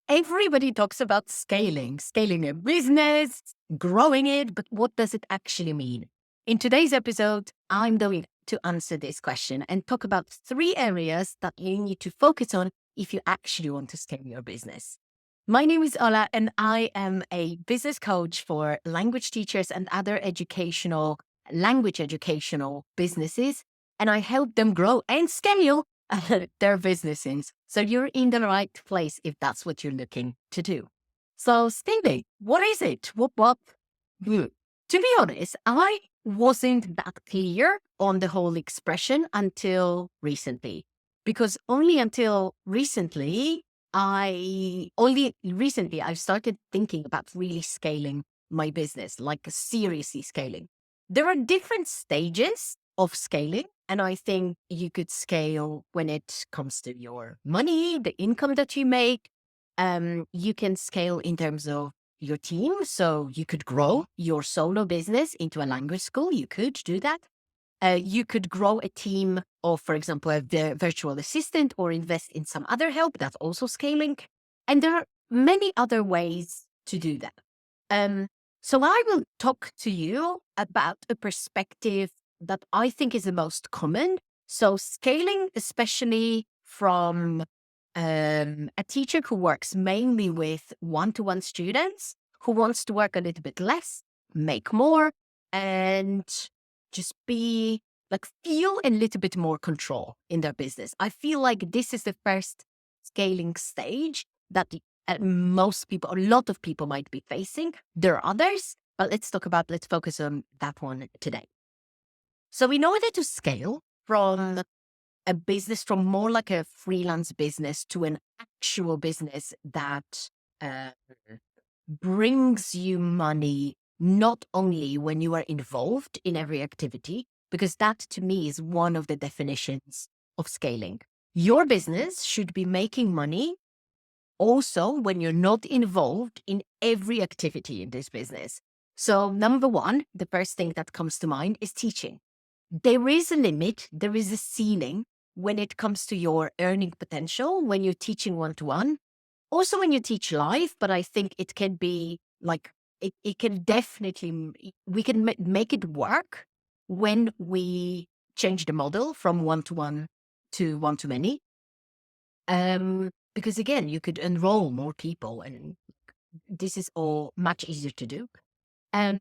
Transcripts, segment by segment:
Everybody talks about scaling a business, growing it, but what does it actually mean? In today's episode, I'm going to answer this question and talk about three areas that you need to focus on if you actually want to scale your business. My name is Ola, and I am a business coach for language teachers and other language educational businesses, and I help them grow and scale their businesses. So you're in the right place if that's what you're looking to do. So scaling, what is it? What? Hmm. To be honest, I wasn't that clear on the whole expression until recently, because only recently I've started thinking about really scaling my business, like seriously scaling. There are different stages of scaling. And I think you could scale when it comes to your money, the income that you make. You can scale in terms of your team. So you could grow your solo business into a language school. You could do that. You could grow a team of, for example, a virtual assistant or invest in some other help. That's also scaling. And there are many other ways to do that. Um, so I will talk to you about a perspective that I think is the most common. So scaling, especially from a teacher who works mainly with one-to-one students, who wants to work a little bit less, make more, and just feel a little bit more control in their business. I feel like this is the first scaling stage that most people, a lot of people might be facing. There are others, but let's focus on that one today. So in order to scale from a business, from more like a freelance business to an actual business that uh, brings you money, not only when you are involved in every activity, because that to me is one of the definitions of scaling. Your business should be making money also when you're not involved in every activity in this business. So number one, the first thing that comes to mind is teaching. There is a limit, there is a ceiling when it comes to your earning potential when you're teaching one-to-one. Also when you teach live, but I think it can be it can definitely, we can make it work when we change the model from one-to-one to one-to-many. Because again, you could enroll more people and this is all much easier to do. Um,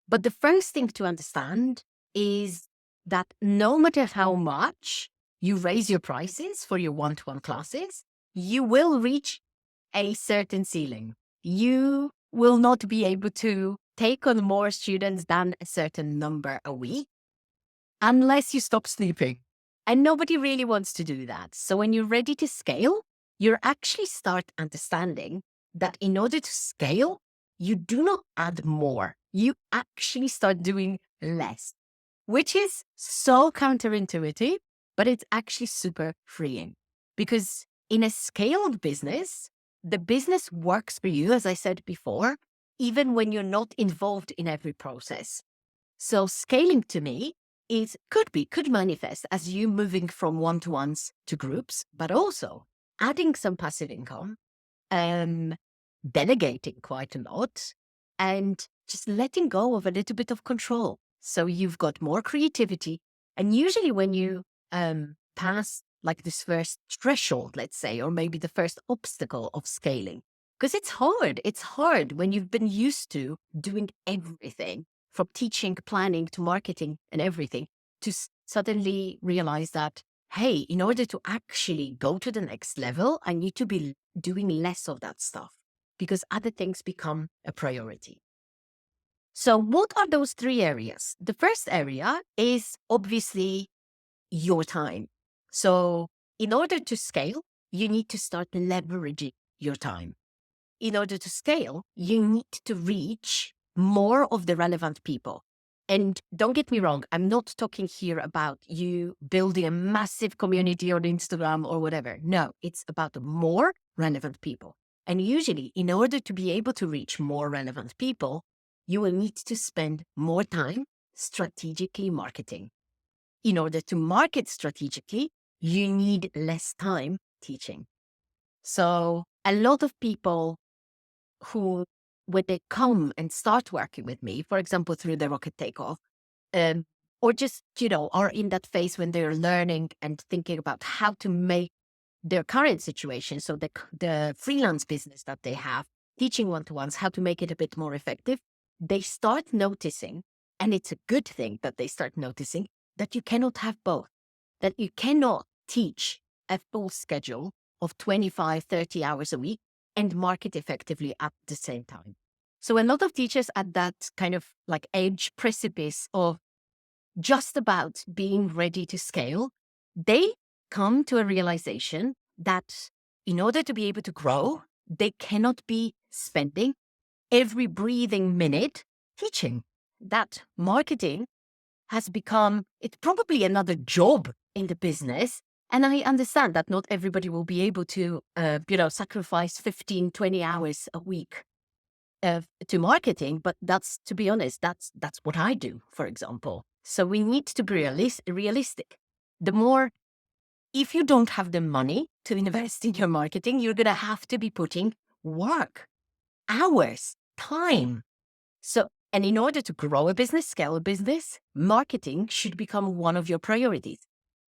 but the first thing to understand is that no matter how much you raise your prices for your one-to-one classes, you will reach a certain ceiling. You will not be able to take on more students than a certain number a week unless you stop sleeping. And nobody really wants to do that. So when you're ready to scale, you actually start understanding that in order to scale, you do not add more. You actually start doing less, which is so counterintuitive, but it's actually super freeing. Because in a scaled business, the business works for you, as I said before, even when you're not involved in every process. So scaling to me could manifest as you moving from one-to-ones to groups, but also adding some passive income, um, delegating quite a lot, and just letting go of a little bit of control. So you've got more creativity. And usually when you pass like this first threshold, let's say, or maybe the first obstacle of scaling, because it's hard. It's hard when you've been used to doing everything from teaching, planning to marketing and everything to suddenly realize that, hey, in order to actually go to the next level, I need to be doing less of that stuff because other things become a priority. So what are those three areas? The first area is obviously your time. So in order to scale, you need to start leveraging your time. In order to scale, you need to reach more of the relevant people. And don't get me wrong, I'm not talking here about you building a massive community on Instagram or whatever. No, it's about more relevant people. And usually, in order to be able to reach more relevant people, you will need to spend more time strategically marketing. In order to market strategically, you need less time teaching. So a lot of people who, when they come and start working with me, for example, through the rocket takeoff, um, or just, are in that phase when they're learning and thinking about how to make their current situation, so the freelance business that they have, teaching one-to-ones, how to make it a bit more effective, they start noticing, and it's a good thing that they start noticing, that you cannot have both, that you cannot teach a full schedule of 25, 30 hours a week and market effectively at the same time. So a lot of teachers at that kind of like edge precipice of just about being ready to scale, they come to a realization that in order to be able to grow, they cannot be spending every breathing minute teaching. That marketing has become, it's probably another job in the business. And I understand that not everybody will be able to, sacrifice 15, 20 hours a week to marketing, but that's, to be honest, that's what I do, for example. So we need to be realistic. The more, if you don't have the money to invest in your marketing, you're going to have to be putting work, hours, time. So, and in order to grow a business, scale a business, marketing should become one of your priorities.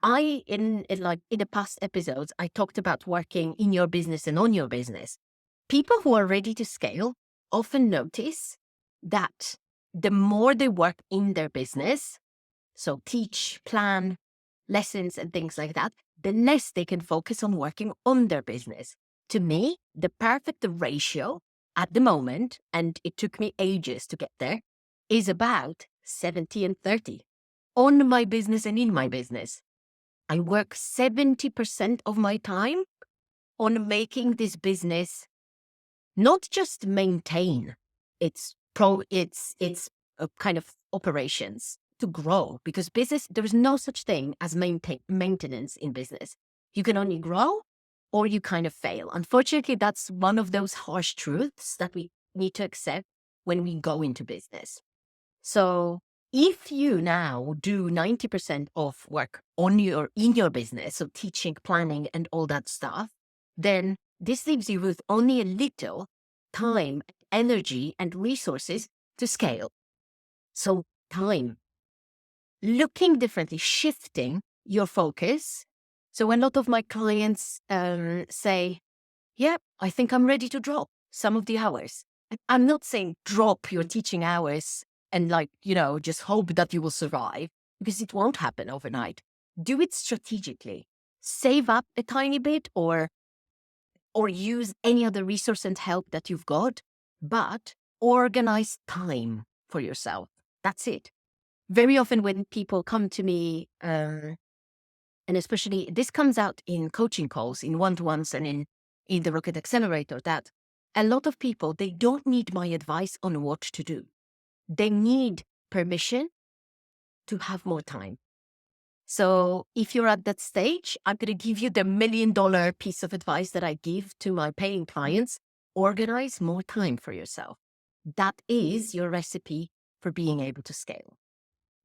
In the past episodes, I talked about working in your business and on your business. People who are ready to scale often notice that the more they work in their business, so teach, plan, lessons and things like that, the less they can focus on working on their business. To me, the perfect ratio at the moment, and it took me ages to get there, is about 70 and 30 on my business and in my business. I work 70% of my time on making this business not just maintain its kind of operations to grow, because business, there is no such thing as maintenance in business. You can only grow or you kind of fail. Unfortunately, that's one of those harsh truths that we need to accept when we go into business. So if you now do 90% of work in your business, so teaching, planning, and all that stuff, then this leaves you with only a little time, energy, and resources to scale. So time, looking differently, shifting your focus. So a lot of my clients say, yeah, I think I'm ready to drop some of the hours. I'm not saying drop your teaching hours and just hope that you will survive, because it won't happen overnight. Do it strategically. Save up a tiny bit or use any other resource and help that you've got, but organize time for yourself. That's it. Very often when people come to me, and especially this comes out in coaching calls, in one-to-ones and in the Rocket Accelerator, that a lot of people, they don't need my advice on what to do. They need permission to have more time. So if you're at that stage, I'm going to give you the $1 million piece of advice that I give to my paying clients. Organize more time for yourself. That is your recipe for being able to scale.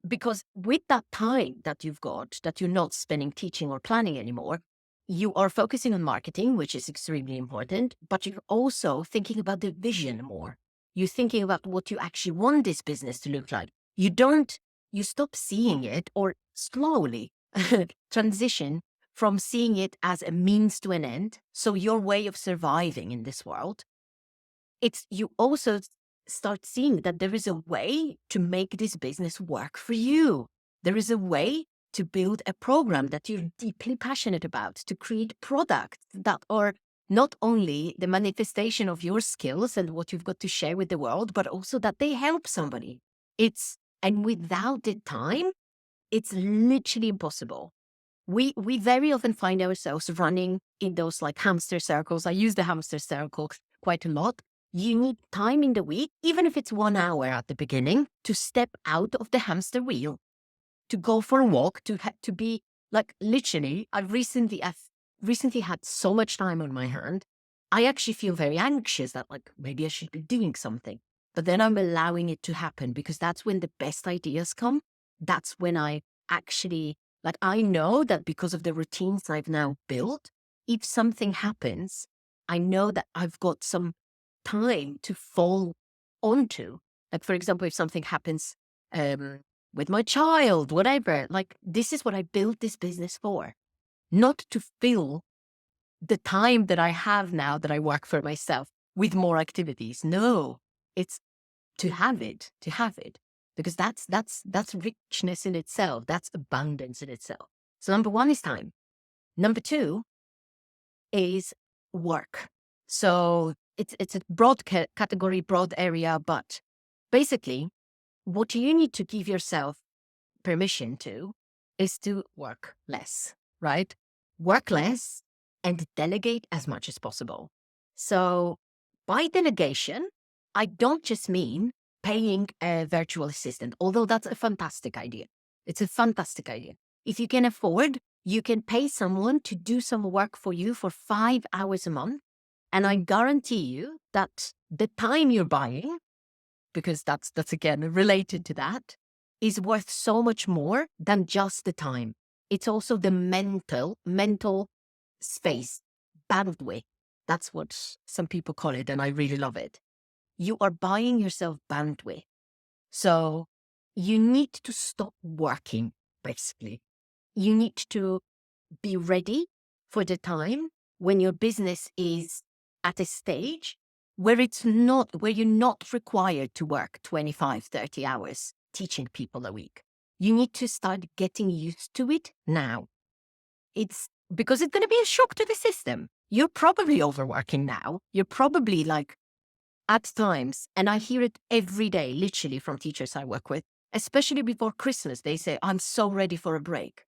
Because with that time that you've got, that you're not spending teaching or planning anymore, you are focusing on marketing, which is extremely important, but you're also thinking about the vision more. You're thinking about what you actually want this business to look like. You stop seeing it, or slowly transition from seeing it as a means to an end. So your way of surviving in this world, you also start seeing that there is a way to make this business work for you. There is a way to build a program that you're deeply passionate about, to create products that are not only the manifestation of your skills and what you've got to share with the world, but also that they help somebody. And without the time, it's literally impossible. We very often find ourselves running in those like hamster circles. I use the hamster circle quite a lot. You need time in the week, even if it's 1 hour at the beginning, to step out of the hamster wheel, to go for a walk, to be like literally. I've recently had so much time on my hand. I actually feel very anxious that like maybe I should be doing something, but then I'm allowing it to happen, because that's when the best ideas come. That's when I actually, I know that because of the routines I've now built, if something happens, I know that I've got some time to fall onto. Like, for example, if something happens with my child, whatever, like, this is what I built this business for, not to fill the time that I have now that I work for myself with more activities. No, it's to have it, because that's richness in itself. That's abundance in itself. So number one is time. Number two is work. So it's a broad category, broad area, but basically what you need to give yourself permission to is to work less, right? Work less and delegate as much as possible. So by delegation, I don't just mean paying a virtual assistant, although that's a fantastic idea. It's a fantastic idea. If you can afford, you can pay someone to do some work for you for 5 hours a month. And I guarantee you that the time you're buying, because that's again related to that, is worth so much more than just the time. It's also the mental space, bandwidth. That's what some people call it, and I really love it. You are buying yourself bandwidth. So you need to stop working, basically. You need to be ready for the time when your business is at a stage where you're not required to work 25, 30 hours teaching people a week. You need to start getting used to it now. It's because it's going to be a shock to the system. You're probably overworking now. You're probably like at times, and I hear it every day, literally from teachers I work with, especially before Christmas, they say, I'm so ready for a break.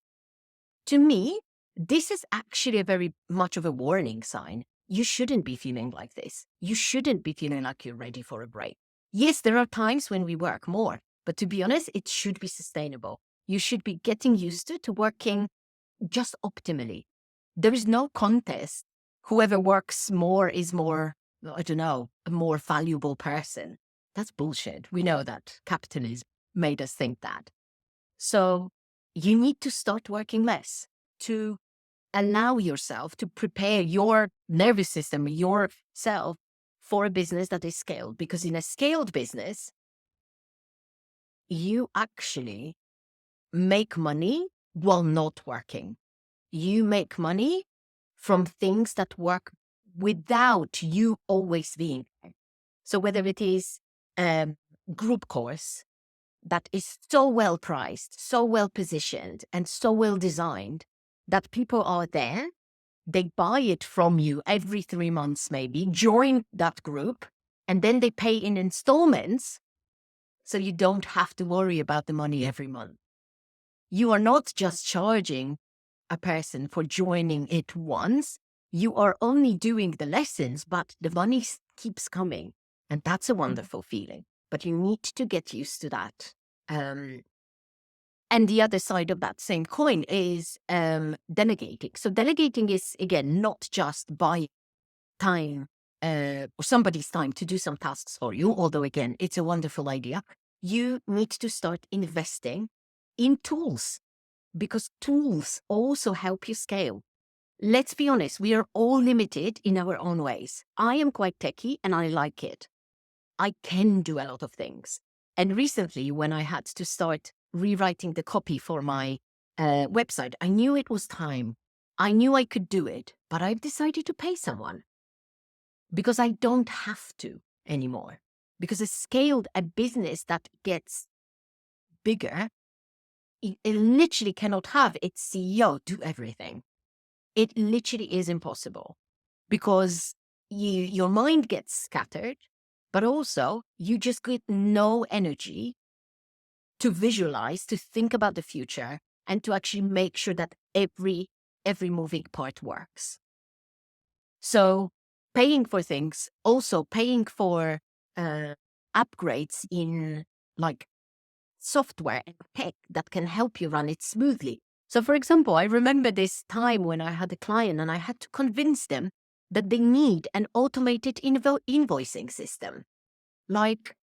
To me, this is actually a very much of a warning sign. You shouldn't be feeling like this. You shouldn't be feeling like you're ready for a break. Yes, there are times when we work more, but to be honest, it should be sustainable. You should be getting used to working just optimally. There is no contest. Whoever works more is more, I don't know, a more valuable person. That's bullshit. We know that capitalism made us think that. So you need to start working less to allow yourself to prepare your nervous system, yourself, for a business that is scaled. Because in a scaled business, you actually make money while not working. You make money from things that work without you always being there. So whether it is a group course that is so well priced, so well positioned, and so well designed that people are there, they buy it from you every 3 months, maybe, join that group, and then they pay in installments, so you don't have to worry about the money every month. You are not just charging a person for joining it once. You are only doing the lessons, but the money keeps coming. And that's a wonderful feeling. But you need to get used to that. And the other side of that same coin is delegating. So delegating is, again, not just by time or somebody's time to do some tasks for you, although, again, it's a wonderful idea. You need to start investing in tools, because tools also help you scale. Let's be honest, we are all limited in our own ways. I am quite techie and I like it. I can do a lot of things. And recently, when I had to start rewriting the copy for my website, I knew it was time. I knew I could do it, but I've decided to pay someone because I don't have to anymore. Because a business that gets bigger, it literally cannot have its CEO do everything. It literally is impossible because your mind gets scattered, but also you just get no energy to visualize, to think about the future, and to actually make sure that every moving part works. So paying for things, also paying for upgrades in like software and tech that can help you run it smoothly. So for example, I remember this time when I had a client and I had to convince them that they need an automated invoicing system. Like,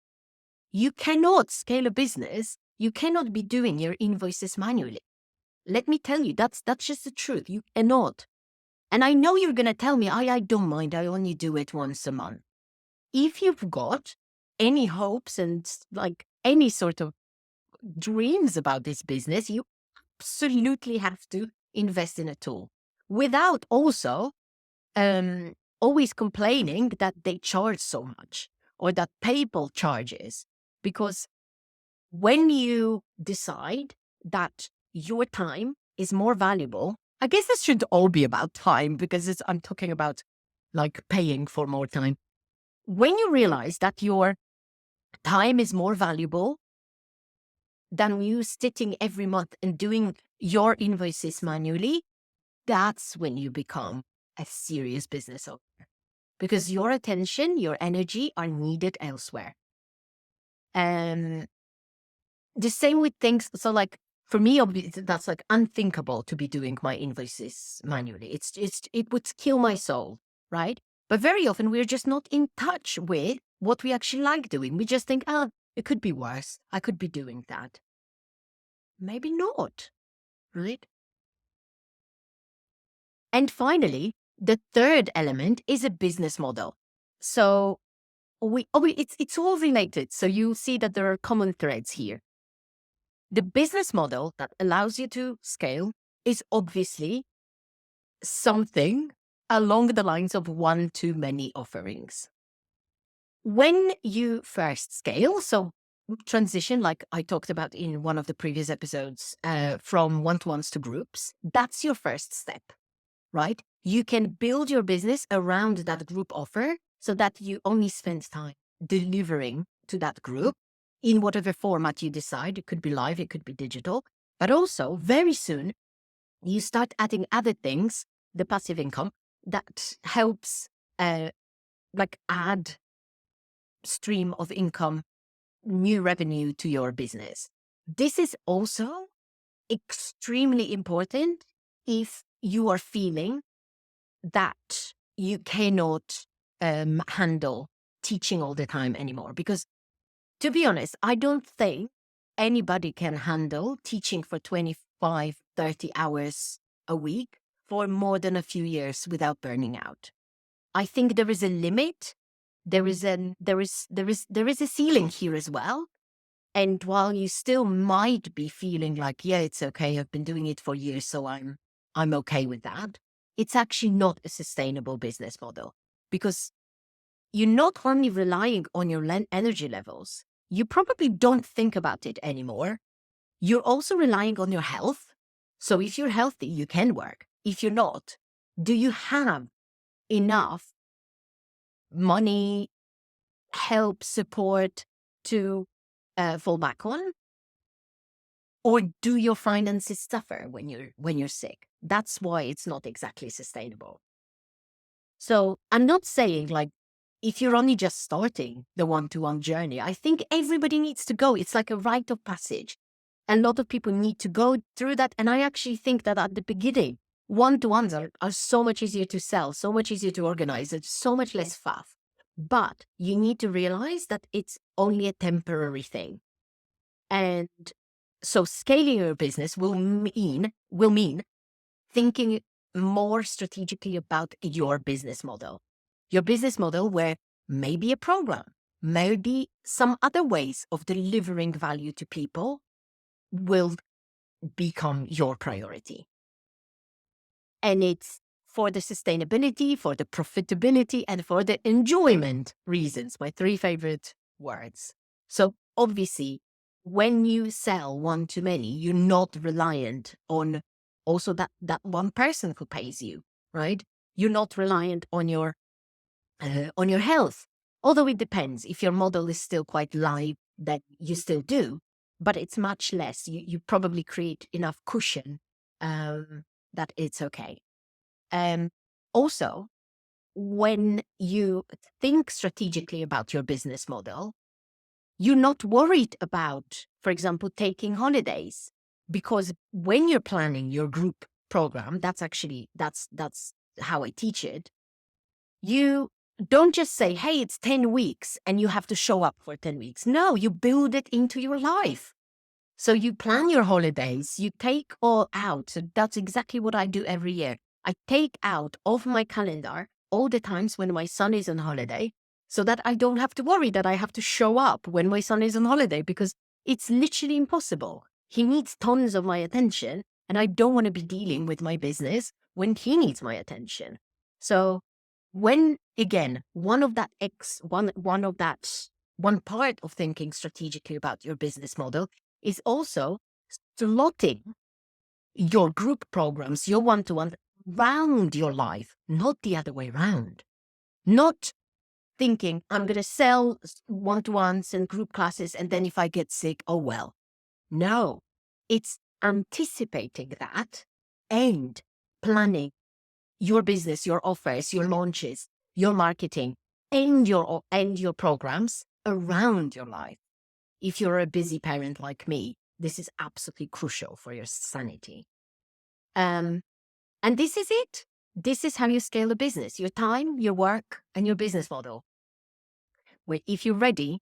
you cannot scale a business. You cannot be doing your invoices manually. Let me tell you, that's just the truth. You cannot. And I know you're going to tell me, I don't mind. I only do it once a month. If you've got any hopes and like any sort of dreams about this business, you absolutely have to invest in a tool without also always complaining that they charge so much or that PayPal charges. Because when you decide that your time is more valuable, I guess this should all be about time because I'm talking about like paying for more time. When you realize that your time is more valuable than you sitting every month and doing your invoices manually, that's when you become a serious business owner because your attention, your energy are needed elsewhere. And the same with things. So like for me, that's like unthinkable to be doing my invoices manually. It would kill my soul, right? But very often we're just not in touch with what we actually like doing. We just think, oh, it could be worse. I could be doing that. Maybe not, right? And finally, the third element is a business model. So it's all related. So you see that there are common threads here. The business model that allows you to scale is obviously something along the lines of one to many offerings. When you first scale, so transition, like I talked about in one of the previous episodes, from one-to-ones to groups, that's your first step, right? You can build your business around that group offer so that you only spend time delivering to that group in whatever format you decide. It could be live, it could be digital, but also very soon you start adding other things, the passive income that helps like add stream of income, new revenue to your business. This is also extremely important if you are feeling that you cannot handle teaching all the time anymore. Because to be honest, I don't think anybody can handle teaching for 25, 30 hours a week for more than a few years without burning out. I think there is a limit. There is a ceiling here as well. And while you still might be feeling like, yeah, it's okay, I've been doing it for years, so I'm okay with that, it's actually not a sustainable business model because you're not only relying on your energy levels, you probably don't think about it anymore. You're also relying on your health. So if you're healthy, you can work. If you're not, do you have enough money, help, support to fall back on? Or do your finances suffer when you're sick? That's why it's not exactly sustainable. So I'm not saying like if you're only just starting the one-to-one journey, I think everybody needs to go. It's like a rite of passage. A lot of people need to go through that. And I actually think that at the beginning, one-to-ones are so much easier to sell, so much easier to organize, it's so much less faff. But you need to realize that it's only a temporary thing. And so scaling your business will mean thinking more strategically about your business model. Your business model where maybe a program, maybe some other ways of delivering value to people will become your priority. And it's for the sustainability, for the profitability, and for the enjoyment reasons, my three favorite words. So obviously, when you sell one to many, you're not reliant on also that one person who pays you, right? You're not reliant on your health. Although it depends. If your model is still quite live, then you still do, but it's much less. You probably create enough cushion that it's okay. Also, when you think strategically about your business model, you're not worried about, for example, taking holidays, because when you're planning your group program, that's how I teach it. You don't just say, hey, it's 10 weeks and you have to show up for 10 weeks. No, you build it into your life. So you plan your holidays, you take all out. So that's exactly what I do every year. I take out of my calendar all the times when my son is on holiday so that I don't have to worry that I have to show up when my son is on holiday, because it's literally impossible. He needs tons of my attention, and I don't want to be dealing with my business when he needs my attention. So when, again, one part of thinking strategically about your business model is also slotting your group programs, your one-to-one, round your life, not the other way around. Not thinking, I'm going to sell one-to-ones and group classes, and then if I get sick, oh well. No, it's anticipating that and planning your business, your offers, your launches, your marketing, and your programs around your life. If you're a busy parent like me, this is absolutely crucial for your sanity. And this is it. This is how you scale a business: your time, your work, and your business model. If you're ready,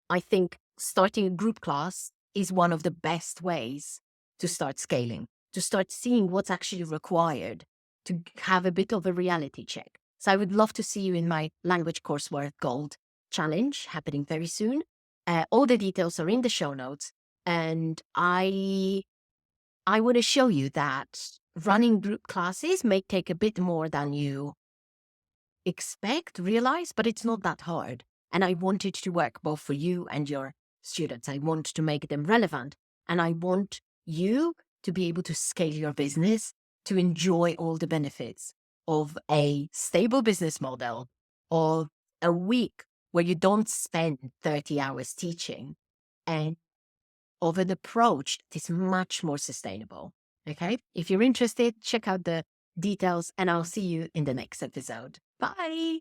I think starting a group class is one of the best ways to start scaling, to start seeing what's actually required, to have a bit of a reality check. So I would love to see you in my Language Coursework Gold Challenge happening very soon. All the details are in the show notes. And I want to show you that running group classes may take a bit more than you realize, but it's not that hard. And I want it to work both for you and your students. I want to make them relevant. And I want you to be able to scale your business, to enjoy all the benefits of a stable business model, of a week where you don't spend 30 hours teaching, and of an approach that is much more sustainable. Okay? If you're interested, check out the details, and I'll see you in the next episode. Bye.